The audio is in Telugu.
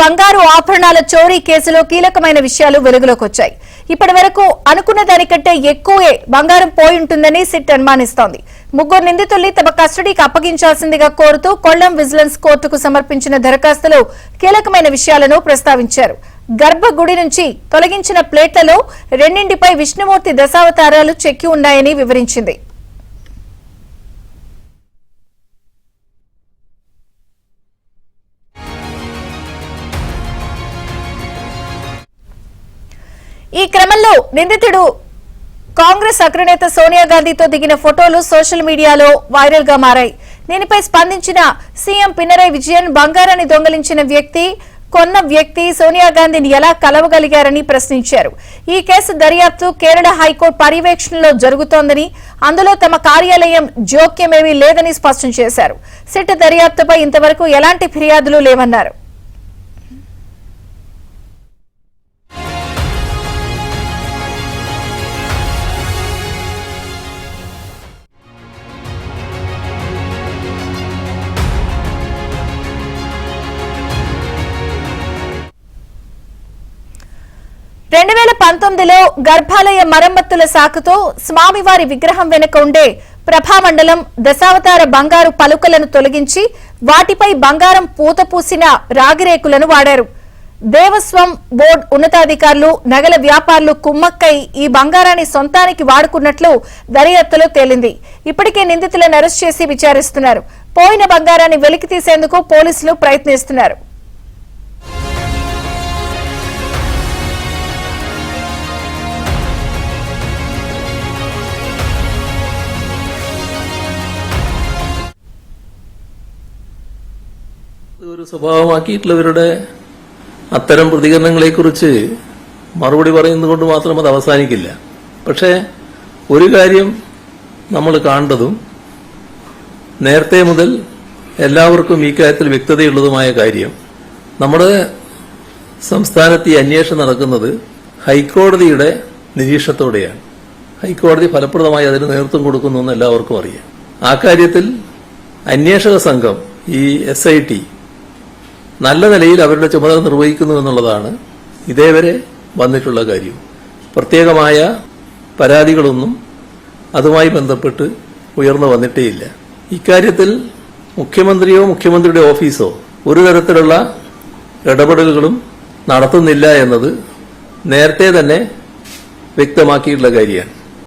బంగారు ఆభరణాల చోరీ కేసులో కీలకమైన విషయాలు వెలుగులోకి వచ్చాయి. ఇప్పటి వరకు అనుకున్న దానికంటే ఎక్కువే బంగారం పోయి ఉంటుందని సిట్ అనుమానిస్తోంది. ముగ్గురు నిందితుల్ని తమ కస్టడీకి అప్పగించాల్సిందిగా కోరుతూ కొల్లం విజిలెన్స్ కోర్టుకు సమర్పించిన దరఖాస్తులో కీలకమైన విషయాలను ప్రస్తావించారు. గర్భగుడి నుంచి తొలగించిన ప్లేట్లలో రెండింటిపై విష్ణుమూర్తి దశావతారాలు చెక్కి ఉన్నాయని వివరించింది. ఈ క్రమంలో నిందితుడు కాంగ్రెస్ అగ్రనేత సోనియా గాంధీతో దిగిన ఫోటోలు సోషల్ మీడియాలో వైరల్ గా మారాయి. దీనిపై స్పందించిన సీఎం పినరయి విజయన్ బంగారాన్ని దొంగలించిన వ్యక్తి, కొన్న వ్యక్తి సోనియా గాంధీని ఎలా కలవగలిగారని ప్రశ్నించారు. ఈ కేసు దర్యాప్తు కేరళ హైకోర్టు పర్యవేక్షణలో జరుగుతోందని, అందులో తమ కార్యాలయం జోక్యమేమీ లేదని స్పష్టం చేశారు. సిట్ దర్యాప్తుపై ఇంతవరకు ఎలాంటి ఫిర్యాదులు లేవన్నారు. లో గర్భాలయ మరమ్మతుల శాఖతో స్వామివారి విగ్రహం వెనుక ఉండే ప్రభామండలం దశావతార బంగారు పలుకలను తొలగించి వాటిపై బంగారం పూత పూసిన రాగిరేకులను వాడారు. దేవస్వం బోర్డు ఉన్నతాధికారులు, నగల వ్యాపారులు కుమ్మక్కై ఈ బంగారాన్ని సొంతానికి వాడుకున్నట్లు దర్యాప్తులో తేలింది. ఇప్పటికే నిందితులను అరెస్ట్ చేసి విచారిస్తున్నారు. పోయిన బంగారాన్ని వెలికి తీసేందుకు పోలీసులు ప్రయత్నిస్తున్నారు. ഒരു സ്വഭാവമാക്കിയിട്ടുള്ളവരുടെ അത്തരം പ്രതികരണങ്ങളെക്കുറിച്ച് മറുപടി പറയുന്നതുകൊണ്ട് മാത്രം അത് അവസാനിക്കില്ല. പക്ഷേ ഒരു കാര്യം നമ്മൾ കാണേണ്ടതും നേരത്തെ മുതൽ എല്ലാവർക്കും ഈ കാര്യത്തിൽ വ്യക്തതയുള്ളതുമായ കാര്യം, നമ്മുടെ സംസ്ഥാനത്ത് ഈ അന്വേഷണം നടക്കുന്നത് ഹൈക്കോടതിയുടെ നിരീക്ഷണത്തോടെയാണ്. ഹൈക്കോടതി ഫലപ്രദമായി അതിന് നേതൃത്വം കൊടുക്കുന്നു എന്ന് എല്ലാവർക്കും അറിയാം. ആ കാര്യത്തിൽ അന്വേഷക സംഘം, ഈ SIT നല്ല നിലയിൽ അവരുടെ ചുമതല നിർവഹിക്കുന്നു എന്നുള്ളതാണ് ഇതേവരെ വന്നിട്ടുള്ള കാര്യം. പ്രത്യേകമായ പരാതികളൊന്നും അതുമായി ബന്ധപ്പെട്ട് ഉയർന്നു വന്നിട്ടേയില്ല. ഇക്കാര്യത്തിൽ മുഖ്യമന്ത്രിയോ മുഖ്യമന്ത്രിയുടെ ഓഫീസോ ഒരു തരത്തിലുള്ള ഇടപെടലുകളും നടത്തുന്നില്ല എന്നത് നേരത്തെ തന്നെ വ്യക്തമാക്കിയിട്ടുള്ള കാര്യമാണ്.